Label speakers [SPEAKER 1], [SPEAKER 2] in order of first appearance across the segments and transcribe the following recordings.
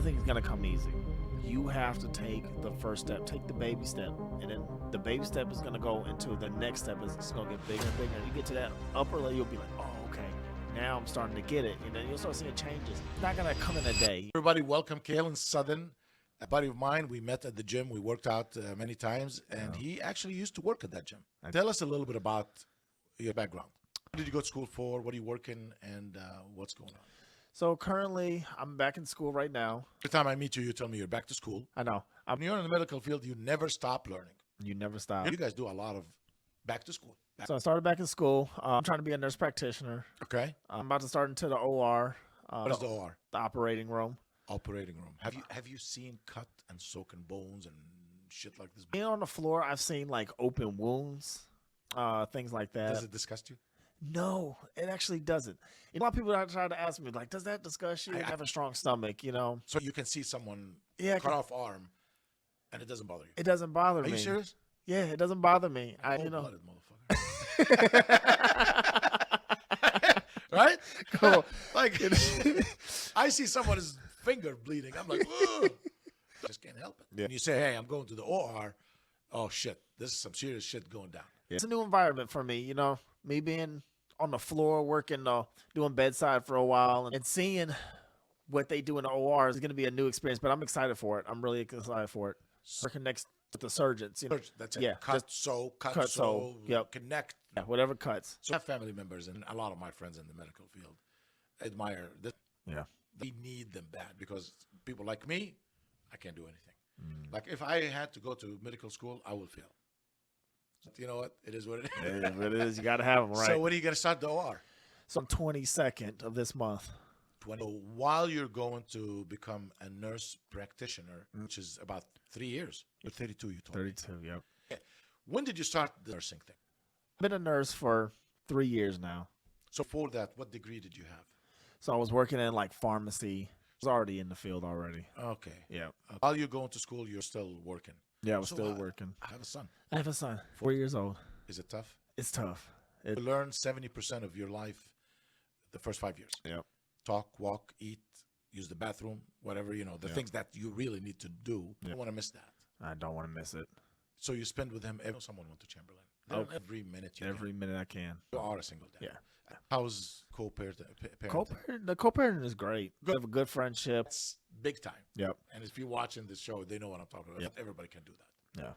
[SPEAKER 1] nothing's gonna come easy. You have to take the first step, take the baby step, and then the baby step is gonna go into the next step. It's gonna get bigger and bigger. You get to that upper level, you'll be like, oh, okay, now I'm starting to get it, and then you'll start seeing changes. It's not gonna come in a day.
[SPEAKER 2] Everybody, welcome Caelan Southen, a buddy of mine. We met at the gym. We worked out many times, and he actually used to work at that gym. Tell us a little bit about your background. What did you go to school for? What are you working, and what's going on?
[SPEAKER 1] So currently, I'm back in school right now.
[SPEAKER 2] Every time I meet you, you tell me you're back to school.
[SPEAKER 1] I know.
[SPEAKER 2] When you're in the medical field, you never stop learning.
[SPEAKER 1] You never stop.
[SPEAKER 2] You guys do a lot of back to school.
[SPEAKER 1] So I started back in school. I'm trying to be a nurse practitioner.
[SPEAKER 2] Okay.
[SPEAKER 1] I'm about to start into the OR.
[SPEAKER 2] What is the OR?
[SPEAKER 1] The operating room.
[SPEAKER 2] Operating room. Have you seen cut and soaking bones and shit like this?
[SPEAKER 1] Being on the floor, I've seen like open wounds, things like that.
[SPEAKER 2] Does it disgust you?
[SPEAKER 1] No, it actually doesn't. A lot of people try to ask me, like, does that disgust you? I have a strong stomach, you know.
[SPEAKER 2] So you can see someone cut off arm, and it doesn't bother you?
[SPEAKER 1] It doesn't bother me.
[SPEAKER 2] Are you serious?
[SPEAKER 1] Yeah, it doesn't bother me.
[SPEAKER 2] Cold-blooded motherfucker. Right?
[SPEAKER 1] Cool.
[SPEAKER 2] Like, I see someone's finger bleeding. I'm like, ugh. Just can't help it. Yeah. And you say, hey, I'm going to the OR. Oh, shit. This is some serious shit going down.
[SPEAKER 1] Yeah. It's a new environment for me, you know. Me being on the floor, working, doing bedside for a while, and seeing what they do in the OR is going to be a new experience, but I'm excited for it. I'm really excited for it. Working next to the surgeons. You know?
[SPEAKER 2] That's it.
[SPEAKER 1] Yeah.
[SPEAKER 2] Cut, sew,
[SPEAKER 1] yep.
[SPEAKER 2] Connect.
[SPEAKER 1] Yeah, whatever cuts.
[SPEAKER 2] So I have family members, and a lot of my friends in the medical field admire this.
[SPEAKER 1] Yeah.
[SPEAKER 2] They need them bad because people like me, I can't do anything. Like if I had to go to medical school, I would fail. But you know what? It is what it is.
[SPEAKER 1] It is what it is. You got to have them, right?
[SPEAKER 2] So when are you going to start the OR?
[SPEAKER 1] So on 22nd of this month.
[SPEAKER 2] So while you're going to become a nurse practitioner, which is about 3 years. You're 32, you told me.
[SPEAKER 1] 32, yep.
[SPEAKER 2] Yeah. When did you start the nursing thing?
[SPEAKER 1] I've been a nurse for 3 years now.
[SPEAKER 2] So for that, what degree did you have?
[SPEAKER 1] So I was working in like pharmacy. I was already in the field already.
[SPEAKER 2] Okay.
[SPEAKER 1] Yeah.
[SPEAKER 2] Okay. While you're going to school, you're still working.
[SPEAKER 1] Yeah, I was still working.
[SPEAKER 2] I have a son.
[SPEAKER 1] I have a son, 4 years old.
[SPEAKER 2] Is it tough?
[SPEAKER 1] It's tough.
[SPEAKER 2] You learn 70% of your life the first 5 years.
[SPEAKER 1] Yeah.
[SPEAKER 2] Talk, walk, eat, use the bathroom, whatever, you know, the things that you really need to do. You don't want to miss that.
[SPEAKER 1] I don't want to miss it.
[SPEAKER 2] So you spend with him someone went to Chamberlain. Every minute you
[SPEAKER 1] Every minute I can.
[SPEAKER 2] You are a single dad.
[SPEAKER 1] Yeah.
[SPEAKER 2] How's co-parenting?
[SPEAKER 1] The co-parenting is great. We have a good friendship.
[SPEAKER 2] It's big time.
[SPEAKER 1] Yep.
[SPEAKER 2] And if you're watching this show, they know what I'm talking about. Yep. Everybody can do that.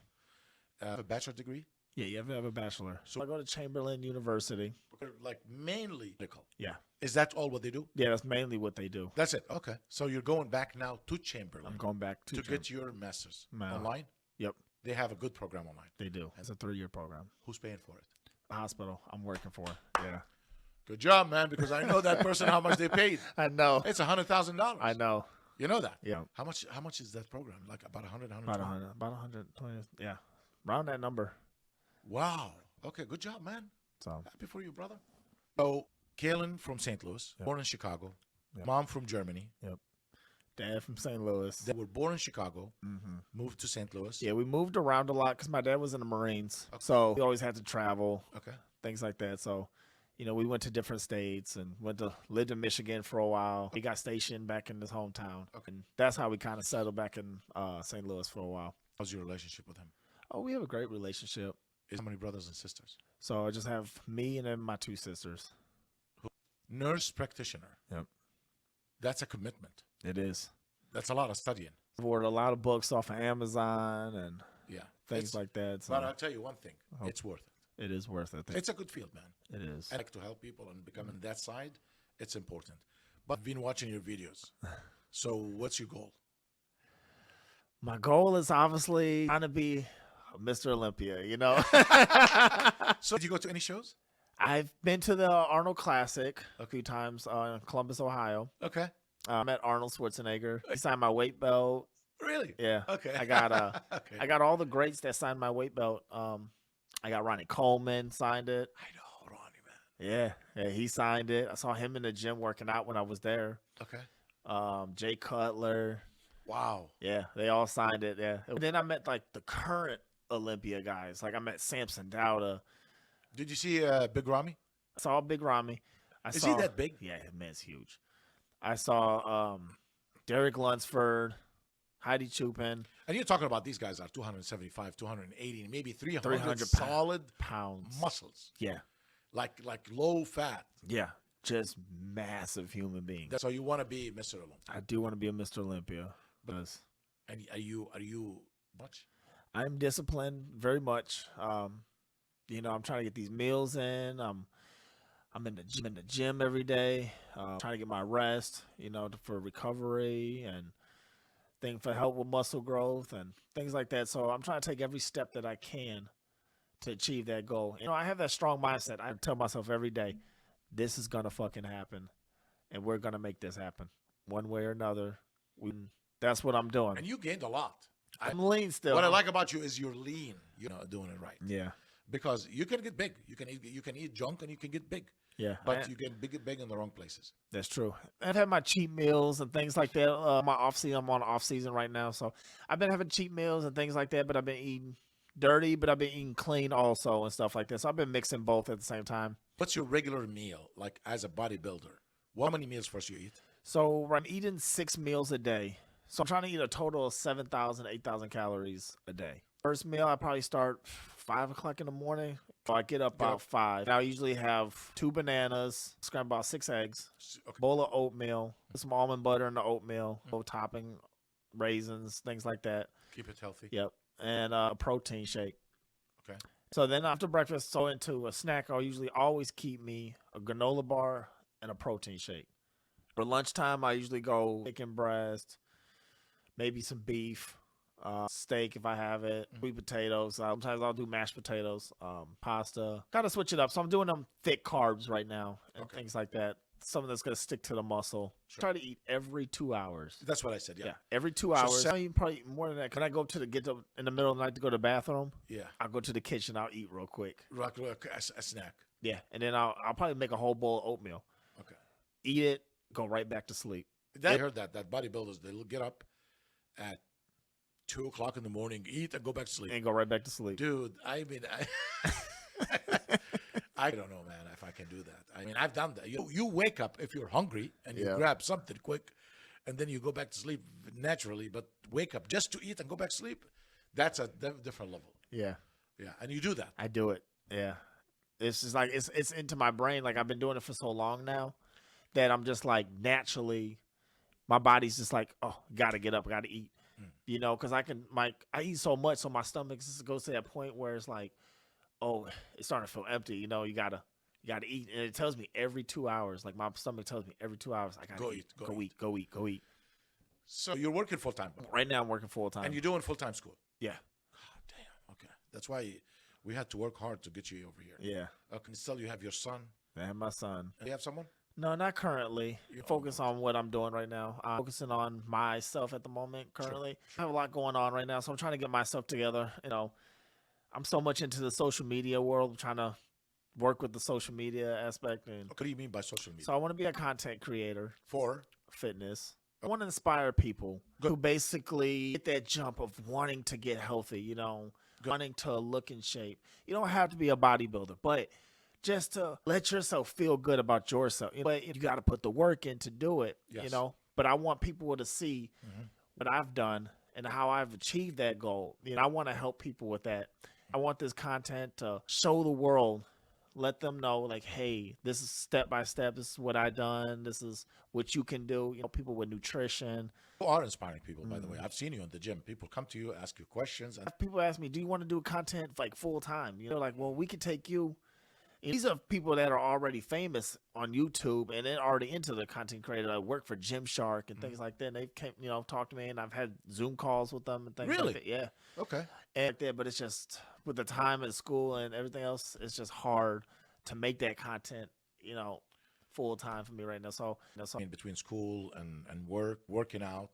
[SPEAKER 1] Yeah.
[SPEAKER 2] A bachelor degree?
[SPEAKER 1] Yeah, you have to have a bachelor. So I go to Chamberlain University.
[SPEAKER 2] Like mainly medical.
[SPEAKER 1] Yeah.
[SPEAKER 2] Is that all what they do?
[SPEAKER 1] Yeah, that's mainly what they do.
[SPEAKER 2] That's it. Okay. So you're going back now to Chamberlain.
[SPEAKER 1] I'm going back to
[SPEAKER 2] get your master's online?
[SPEAKER 1] Yep.
[SPEAKER 2] They have a good program online.
[SPEAKER 1] They do. It's a 3-year program.
[SPEAKER 2] Who's paying for it?
[SPEAKER 1] The hospital I'm working for. Yeah.
[SPEAKER 2] Good job, man, because I know that person how much they paid.
[SPEAKER 1] I know.
[SPEAKER 2] It's $100,000.
[SPEAKER 1] I know.
[SPEAKER 2] You know that?
[SPEAKER 1] Yeah.
[SPEAKER 2] How much is that program? Like about 100,
[SPEAKER 1] About 120. Yeah. Around that number.
[SPEAKER 2] Wow. Okay, good job, man.
[SPEAKER 1] So
[SPEAKER 2] happy for you, brother. So Caelan from St. Louis, born in Chicago.
[SPEAKER 1] Yep.
[SPEAKER 2] Mom from Germany.
[SPEAKER 1] Yep. Dad from St. Louis.
[SPEAKER 2] They were born in Chicago, moved to St. Louis.
[SPEAKER 1] Yeah, we moved around a lot because my dad was in the Marines. Okay. So we always had to travel.
[SPEAKER 2] Okay.
[SPEAKER 1] Things like that. So, you know, we went to different states and lived in Michigan for a while. He got stationed back in his hometown. Okay. And that's how we kind of settled back in St. Louis for a while.
[SPEAKER 2] How's your relationship with him?
[SPEAKER 1] Oh, we have a great relationship.
[SPEAKER 2] How many brothers and sisters?
[SPEAKER 1] So I just have me and then my 2 sisters.
[SPEAKER 2] Nurse practitioner.
[SPEAKER 1] Yep.
[SPEAKER 2] That's a commitment.
[SPEAKER 1] It is.
[SPEAKER 2] That's a lot of studying.
[SPEAKER 1] I've ordered a lot of books off of Amazon and things like that. So.
[SPEAKER 2] But I'll tell you one thing. It's worth it.
[SPEAKER 1] It is worth it.
[SPEAKER 2] It's a good field, man.
[SPEAKER 1] It is.
[SPEAKER 2] I like to help people and becoming that side. It's important. But I've been watching your videos. So what's your goal?
[SPEAKER 1] My goal is obviously trying to be Mr. Olympia, you know.
[SPEAKER 2] So did you go to any shows?
[SPEAKER 1] I've been to the Arnold Classic a few times in Columbus, Ohio.
[SPEAKER 2] Okay.
[SPEAKER 1] I met Arnold Schwarzenegger. He signed my weight belt.
[SPEAKER 2] Really?
[SPEAKER 1] Yeah.
[SPEAKER 2] Okay.
[SPEAKER 1] I got I got all the greats that signed my weight belt. I got Ronnie Coleman signed it.
[SPEAKER 2] I know Ronnie, man.
[SPEAKER 1] Yeah, he signed it. I saw him in the gym working out when I was there.
[SPEAKER 2] Okay.
[SPEAKER 1] Jay Cutler.
[SPEAKER 2] Wow.
[SPEAKER 1] Yeah, they all signed it. Yeah. And then I met like the current Olympia guys. Like I met Samson Dowda.
[SPEAKER 2] Did you see Big Ramy?
[SPEAKER 1] I saw Big Ramy.
[SPEAKER 2] Is he that big?
[SPEAKER 1] Yeah, man's huge. I saw Derek Lunsford, Heidi Chupin.
[SPEAKER 2] And you're talking about these guys are 275, 280, maybe 300,
[SPEAKER 1] 300
[SPEAKER 2] solid
[SPEAKER 1] pounds.
[SPEAKER 2] muscles.
[SPEAKER 1] Yeah.
[SPEAKER 2] Like low fat.
[SPEAKER 1] Yeah. Just massive human beings.
[SPEAKER 2] So you want to be Mr. Olympia.
[SPEAKER 1] I do want to be a Mr. Olympia. Because
[SPEAKER 2] And are you much?
[SPEAKER 1] I'm disciplined very much. You know, I'm trying to get these meals in. I'm in the gym every day, trying to get my rest, you know, for recovery and for help with muscle growth and things like that. So I'm trying to take every step that I can to achieve that goal. You know, I have that strong mindset. I tell myself every day, this is going to fucking happen, and we're going to make this happen one way or another. That's what I'm doing.
[SPEAKER 2] And you gained a lot.
[SPEAKER 1] I'm lean still.
[SPEAKER 2] What I like about you is you're lean. You know, doing it right.
[SPEAKER 1] Yeah.
[SPEAKER 2] Because you can get big. You can eat junk and you can get big.
[SPEAKER 1] Yeah.
[SPEAKER 2] But you get big in the wrong places.
[SPEAKER 1] That's true. I've had my cheat meals and things like that. My off season, I'm on off season right now, so I've been having cheat meals and things like that. But I've been eating dirty, but I've been eating clean also and stuff like that. So I've been mixing both at the same time.
[SPEAKER 2] What's your regular meal like as a bodybuilder? How many meals first you eat?
[SPEAKER 1] So I'm eating 6 meals a day. So I'm trying to eat a total of 7,000, 8,000 calories a day. First meal, I probably start 5 o'clock in the morning. So I get up about 5. I usually have 2 bananas, scramble about 6 eggs, bowl of oatmeal, put some almond butter in the oatmeal, little topping, raisins, things like that.
[SPEAKER 2] Keep it healthy.
[SPEAKER 1] Yep. And a protein shake.
[SPEAKER 2] Okay.
[SPEAKER 1] So then after breakfast, so into a snack, I'll usually always keep me a granola bar and a protein shake. For lunchtime, I usually go chicken breast, maybe some beef, steak if I have it, sweet potatoes. Sometimes I'll do mashed potatoes, pasta. Gotta switch it up. So I'm doing them thick carbs right now and things like that. Something that's gonna stick to the muscle. Sure. Try to eat every 2 hours.
[SPEAKER 2] That's what I said. Yeah.
[SPEAKER 1] Every 2 hours. I eat probably more than that. Can I go to in the middle of the night to go to the bathroom?
[SPEAKER 2] Yeah.
[SPEAKER 1] I'll go to the kitchen. I'll eat real quick.
[SPEAKER 2] A snack.
[SPEAKER 1] Yeah, and then I'll probably make a whole bowl of oatmeal.
[SPEAKER 2] Okay.
[SPEAKER 1] Eat it. Go right back to sleep.
[SPEAKER 2] I heard that bodybuilders, they'll get up at 2 o'clock in the morning, eat and go back to sleep.
[SPEAKER 1] And go right back to sleep.
[SPEAKER 2] Dude, I mean, I don't know, man, if I can do that. I mean, I've done that. You wake up if you're hungry and you grab something quick and then you go back to sleep naturally, but wake up just to eat and go back to sleep, that's a different level.
[SPEAKER 1] Yeah.
[SPEAKER 2] Yeah, and you do that.
[SPEAKER 1] I do it. Yeah. It's just like, it's into my brain. Like, I've been doing it for so long now that I'm just like, naturally, my body's just like, oh, gotta get up, gotta eat. You know, because I eat so much, so my stomach just goes to that point where it's like, oh, it's starting to feel empty. You know, you gotta eat, and it tells me every 2 hours. Like my stomach tells me every 2 hours, I gotta go eat.
[SPEAKER 2] So you're working full time
[SPEAKER 1] right now. I'm working full time,
[SPEAKER 2] and you're doing full time school.
[SPEAKER 1] Yeah.
[SPEAKER 2] God damn. Okay, that's why we had to work hard to get you over here.
[SPEAKER 1] Yeah.
[SPEAKER 2] Okay. Still, you have your son.
[SPEAKER 1] I have my son.
[SPEAKER 2] You have someone?
[SPEAKER 1] No, not currently. Focus on what I'm doing right now. I'm focusing on myself at the moment currently. Sure. I have a lot going on right now, so I'm trying to get myself together. You know, I'm so much into the social media world. I'm trying to work with the social media aspect. And
[SPEAKER 2] what do you mean by social media?
[SPEAKER 1] So I want to be a content creator
[SPEAKER 2] for
[SPEAKER 1] fitness. I want to inspire people who basically get that jump of wanting to get healthy, you know, wanting to look in shape. You don't have to be a bodybuilder, but just to let yourself feel good about yourself. But you got to put the work in to do it, you know. But I want people to see what I've done and how I've achieved that goal. You know, I want to help people with that. I want this content to show the world, let them know, like, hey, this is step by step. This is what I've done. This is what you can do. You know, people with nutrition.
[SPEAKER 2] You are inspiring people, by the way. I've seen you in the gym. People come to you, ask you questions. And
[SPEAKER 1] people ask me, do you want to do content like full time? You know, like, well, we could take you. These are people that are already famous on YouTube and they're already into the content creator. I work for Gymshark and things like that. And they came, you know, talked to me, and I've had Zoom calls with them and things like that. Yeah.
[SPEAKER 2] Okay.
[SPEAKER 1] And but it's just with the time at school and everything else, it's just hard to make that content, you know, full time for me right now. So, you know,
[SPEAKER 2] in between school and working out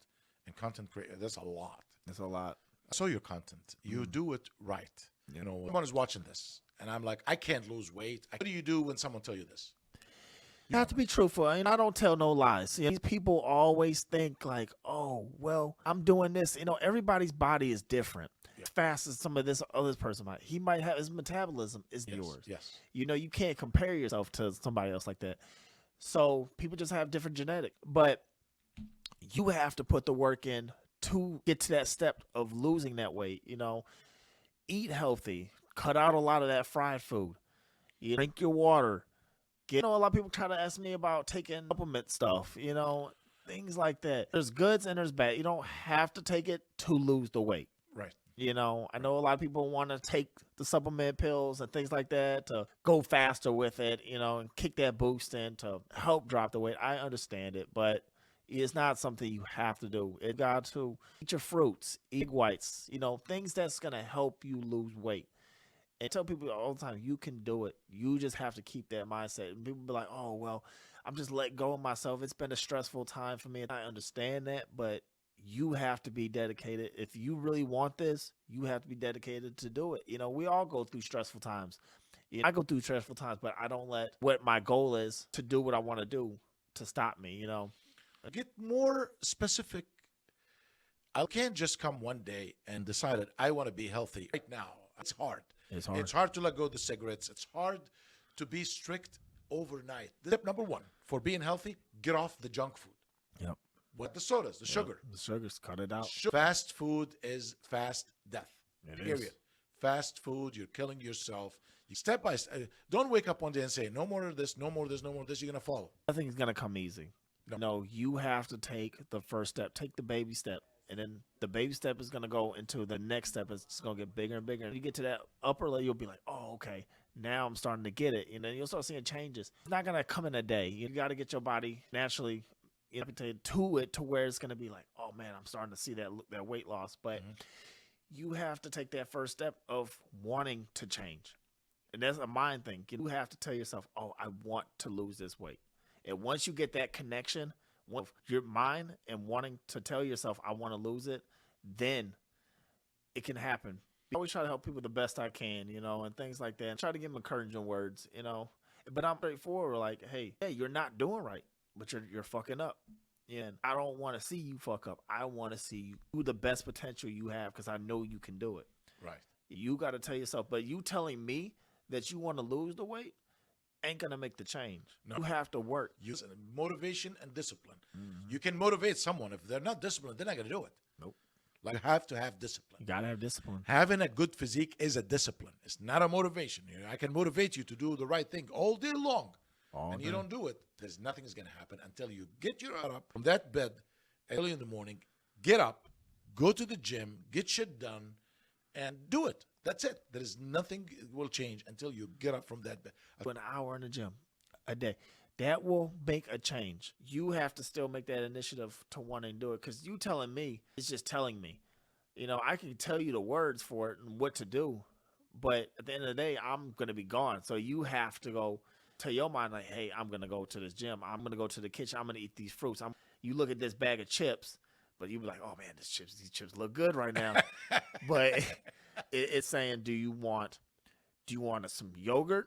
[SPEAKER 2] and content creator, that's a lot.
[SPEAKER 1] That's a lot.
[SPEAKER 2] I saw your content. You do it right. You know, someone is watching this. And I'm like, I can't lose weight. What do you do when someone tells you this?
[SPEAKER 1] You have to be truthful. And I don't tell no lies. You know, these people always think like, oh, well, I'm doing this. You know, everybody's body is different. As fast as some of this other person might. He might have his metabolism is yours.
[SPEAKER 2] Yes.
[SPEAKER 1] You know, you can't compare yourself to somebody else like that. So people just have different genetics. But you have to put the work in to get to that step of losing that weight. You know, eat healthy, cut out a lot of that fried food, you drink your water. You know, a lot of people try to ask me about taking supplement stuff, you know, things like that. There's goods and there's bad. You don't have to take it to lose the weight.
[SPEAKER 2] Right.
[SPEAKER 1] You know, I know a lot of people want to take the supplement pills and things like that to go faster with it, you know, and kick that boost in to help drop the weight. I understand it, but it's not something you have to do. It got to eat your fruits, egg whites, you know, things that's going to help you lose weight. And tell people all the time, you can do it. You just have to keep that mindset. And people be like, oh, well, I'm just letting go of myself. It's been a stressful time for me. And I understand that, but you have to be dedicated. If you really want this, you have to be dedicated to do it. You know, we all go through stressful times. You know, I go through stressful times, but I don't let what my goal is to do what I want to do to stop me, you know.
[SPEAKER 2] Get more specific. I can't just come one day and decide that I want to be healthy right now. It's hard.
[SPEAKER 1] It's hard.
[SPEAKER 2] It's hard to let go of the cigarettes. It's hard to be strict overnight. Step number one for being healthy, get off the junk food.
[SPEAKER 1] Yep.
[SPEAKER 2] What the sodas, the sugar.
[SPEAKER 1] The sugars, cut it out.
[SPEAKER 2] Fast food is fast death.
[SPEAKER 1] It
[SPEAKER 2] Period.
[SPEAKER 1] is.
[SPEAKER 2] Fast food, you're killing yourself. You step by step. Don't wake up one day and say, no more of this, no more of this, no more of this. You're going to follow.
[SPEAKER 1] Nothing is going to come easy. No, you have to take the first step. Take the baby step. And then the baby step is going to go into the next step. It's going to get bigger and bigger. And you get to that upper level, you'll be like, oh, okay, now I'm starting to get it. And then you'll start seeing changes. It's not going to come in a day. You got to get your body naturally to it to where it's going to be like, oh, man, I'm starting to see that weight loss. But you have to take that first step of wanting to change. And that's a mind thing. You have to tell yourself, oh, I want to lose this weight. And once you get that connection with your mind and wanting to tell yourself, I want to lose it, then it can happen. I always try to help people the best I can, you know, and things like that. And try to give them encouraging words, you know. But I'm straightforward, like, hey, you're not doing right, but you're fucking up. Yeah, and I don't want to see you fuck up. I want to see you do the best potential you have because I know you can do it.
[SPEAKER 2] Right.
[SPEAKER 1] You got to tell yourself, but you telling me that you want to lose the weight ain't going to make the change. No. You have to work.
[SPEAKER 2] Use motivation and discipline. You can motivate someone. If they're not disciplined, they're not going to do it.
[SPEAKER 1] Nope.
[SPEAKER 2] Like, you have to have discipline.
[SPEAKER 1] You got to have discipline.
[SPEAKER 2] Having a good physique is a discipline. It's not a motivation. I can motivate you to do the right thing all day long. You don't do it, there's nothing is going to happen until you get your ass up from that bed early in the morning, get up, go to the gym, get shit done, and do it. That's it. There is nothing will change until you get up from that bed.
[SPEAKER 1] An hour in the gym a day. That will make a change. You have to still make that initiative to want to do it because you telling me is just telling me. You know, I can tell you the words for it and what to do, but at the end of the day, I'm going to be gone. So you have to go tell your mind, like, hey, I'm going to go to this gym. I'm going to go to the kitchen. I'm going to eat these fruits. You look at this bag of chips, but you be like, oh, man, these chips look good right now. But it's saying, do you want some yogurt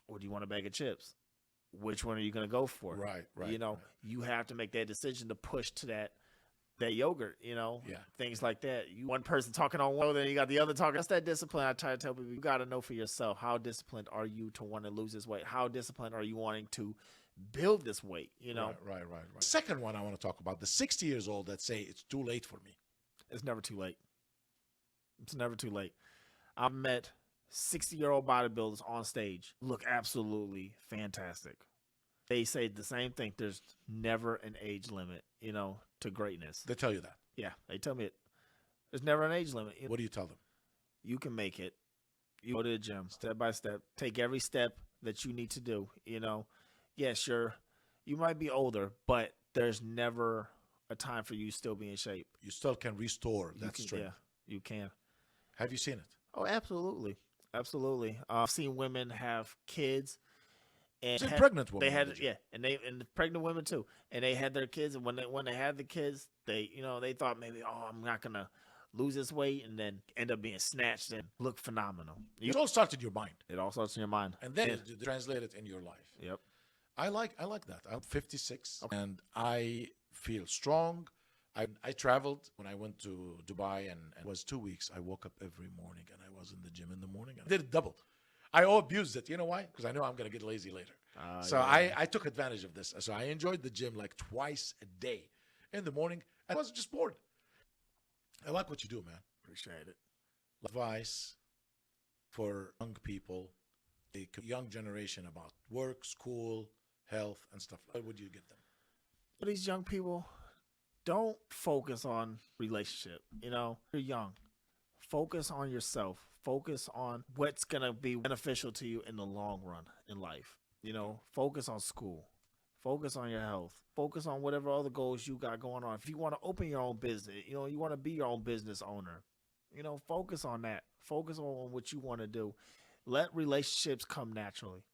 [SPEAKER 1] or do you want a bag of chips? Which one are you going to go for?
[SPEAKER 2] Right.
[SPEAKER 1] You know, you have to make that decision to push to that yogurt, you know, things like that. You one person talking on one, then you got the other talking. That's that discipline. I try to tell people, you got to know for yourself, how disciplined are you to want to lose this weight? How disciplined are you wanting to build this weight, you know?
[SPEAKER 2] Right. Second one I want to talk about, the 60 years old that say it's too late for me.
[SPEAKER 1] It's never too late. It's never too late. I've met 60-year-old bodybuilders on stage look absolutely fantastic. They say the same thing. There's never an age limit, you know, to greatness.
[SPEAKER 2] They tell you that?
[SPEAKER 1] Yeah, they tell me it. There's never an age limit.
[SPEAKER 2] What do you tell them?
[SPEAKER 1] You can make it. You go to the gym step by step. Take every step that you need to do, you know. Yeah, sure, you might be older, but there's never a time for you to still be in shape.
[SPEAKER 2] You still can restore that strength.
[SPEAKER 1] Yeah, you can.
[SPEAKER 2] Have you seen it?
[SPEAKER 1] Oh, absolutely. Absolutely. I've seen women have kids. And
[SPEAKER 2] pregnant women.
[SPEAKER 1] They had and the pregnant women too. And they had their kids, and when they had the kids, they thought maybe, oh, I'm not gonna lose this weight, and then end up being snatched and look phenomenal.
[SPEAKER 2] It all starts in your mind.
[SPEAKER 1] It all starts in your mind,
[SPEAKER 2] and then you translate it in your life.
[SPEAKER 1] Yep.
[SPEAKER 2] I like that. I'm 56, and I feel strong. I traveled when I went to Dubai, and it was 2 weeks. I woke up every morning, and I was in the gym in the morning. And I did it double. I abused it. You know why? Because I know I'm going to get lazy later. So I took advantage of this. So I enjoyed the gym like twice a day. in the morning. I was just bored. I like what you do, man.
[SPEAKER 1] Appreciate it.
[SPEAKER 2] Advice for young people, the young generation about work, school, health, and stuff. What would you get them?
[SPEAKER 1] For these young people, don't focus on relationship. You know, you're young. Focus on yourself. Focus on what's going to be beneficial to you in the long run in life. You know, focus on school. Focus on your health. Focus on whatever other goals you got going on. If you want to open your own business, you know, you want to be your own business owner, you know, focus on that. Focus on what you want to do. Let relationships come naturally.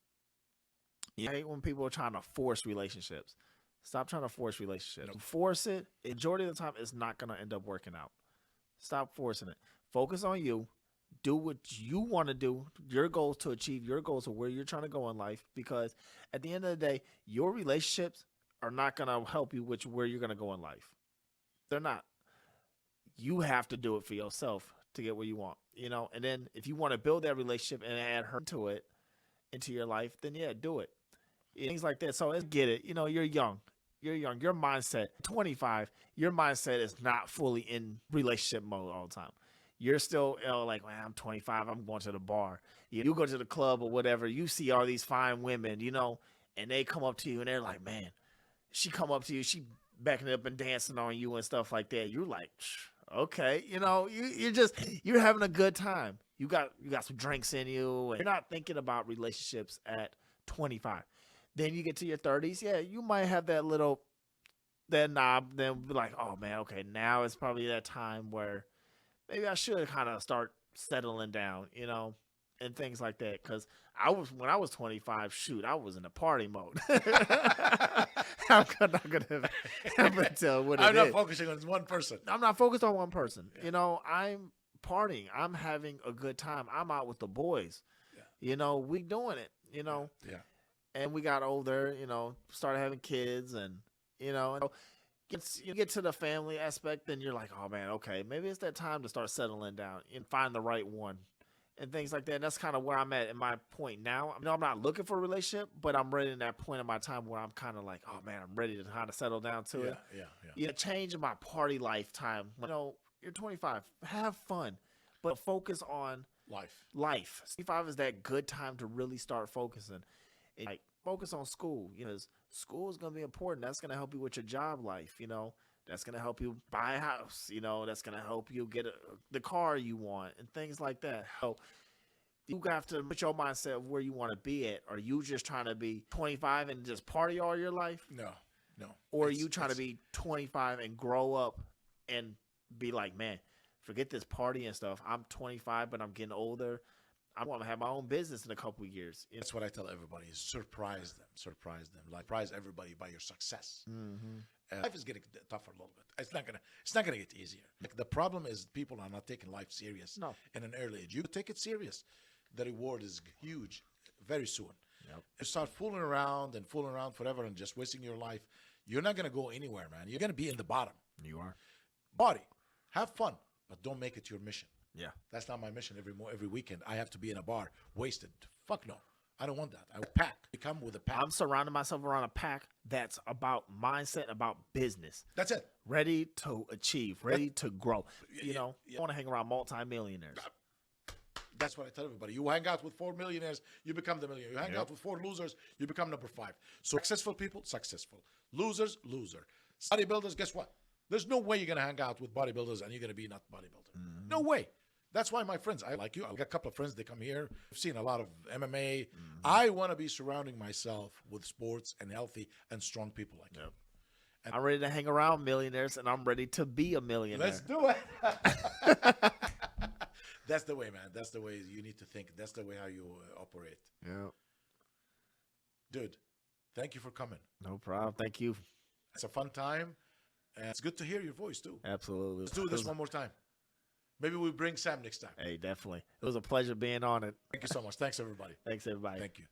[SPEAKER 1] You hate when people are trying to force relationships. Stop trying to force relationships. Nope. Force it. Majority of the time, it's not going to end up working out. Stop forcing it. Focus on you. Do what you want to do, your goals to achieve your goals of where you're trying to go in life, because at the end of the day, your relationships are not going to help you with where you're going to go in life. They're not. You have to do it for yourself to get where you want, you know, and then if you want to build that relationship and add her to it, into your life, then yeah, do it. Things like that. So let's get it. You know, you're young. You're young. Your mindset, 25, your mindset is not fully in relationship mode all the time. You're still, you know, like, man, I'm 25. I'm going to the bar. You go to the club or whatever. You see all these fine women, you know, and they come up to you and they're like, man, she come up to you. She backing up and dancing on you and stuff like that. You're like, okay, you know, you're having a good time. You got some drinks in you, and you're not thinking about relationships at 25. Then you get to your 30s. Yeah, you might have that knob. Then be like, oh man, okay, now it's probably that time where maybe I should kind of start settling down, you know, and things like that. Because when I was 25, shoot, I was in a party mode. I'm not gonna tell what it is.
[SPEAKER 2] I'm not focusing on one person.
[SPEAKER 1] I'm not focused on one person. Yeah. You know, I'm partying. I'm having a good time. I'm out with the boys. Yeah. You know, we doing it. You know. Yeah. And we got older. You know, started having kids, and you know. You get to the family aspect, then you're like, oh man, okay, maybe it's that time to start settling down and find the right one and things like that. And that's kind of where I'm at in my point now. I know I'm not looking for a relationship, but I'm ready in that point in my time where I'm kind of like, oh man, I'm ready to kind of settle down to it. Yeah. Change in my party lifetime. You know, you're 25, have fun, but focus on life. 25 is that good time to really start focusing. Like, focus on school, you know, school is going to be important. That's going to help you with your job life, you know. That's going to help you buy a house, you know. That's going to help you get the car you want and things like that. So you have to put your mindset of where you want to be at. Are you just trying to be 25 and just party all your life? No. Or are you trying to be 25 and grow up and be like, man, forget this party and stuff. I'm 25, but I'm getting older. I want to have my own business in a couple of years.
[SPEAKER 2] That's what I tell everybody: is surprise them, like surprise everybody by your success. Mm-hmm. Life is getting tougher a little bit. It's not gonna get easier. Like, the problem is people are not taking life serious. No. In an early age, you take it serious. The reward is huge very soon. Yep. You start fooling around forever and just wasting your life. You're not gonna go anywhere, man. You're gonna be in the bottom.
[SPEAKER 1] You are.
[SPEAKER 2] Body, have fun, but don't make it your mission.
[SPEAKER 1] Yeah,
[SPEAKER 2] that's not my mission. Every weekend I have to be in a bar wasted. Fuck no, I don't want that. I pack. You come with a pack.
[SPEAKER 1] I'm surrounding myself around a pack that's about mindset, about business.
[SPEAKER 2] That's it.
[SPEAKER 1] Ready to achieve, ready to grow. You know, I want to hang around multi-millionaires.
[SPEAKER 2] That's what I tell everybody. You hang out with 4 millionaires, you become the millionaire. You hang out with 4 losers, you become number 5. So successful people, successful. Losers, loser. Bodybuilders, guess what? There's no way you're going to hang out with bodybuilders and you're going to be not bodybuilder. Mm-hmm. No way. That's why my friends, I like you. I've got a couple of friends, they come here. I've seen a lot of MMA. Mm-hmm. I want to be surrounding myself with sports and healthy and strong people like you.
[SPEAKER 1] And I'm ready to hang around millionaires, and I'm ready to be a millionaire.
[SPEAKER 2] Let's do it. That's the way, man. That's the way you need to think. That's the way how you operate.
[SPEAKER 1] Yeah.
[SPEAKER 2] Dude, thank you for coming.
[SPEAKER 1] No problem. Thank you.
[SPEAKER 2] It's a fun time. And it's good to hear your voice, too.
[SPEAKER 1] Absolutely.
[SPEAKER 2] Let's do this one more time. Maybe we bring Sam next time.
[SPEAKER 1] Hey, definitely. It was a pleasure being on it.
[SPEAKER 2] Thank you so much. Thanks, everybody.
[SPEAKER 1] Thanks, everybody.
[SPEAKER 2] Thank you.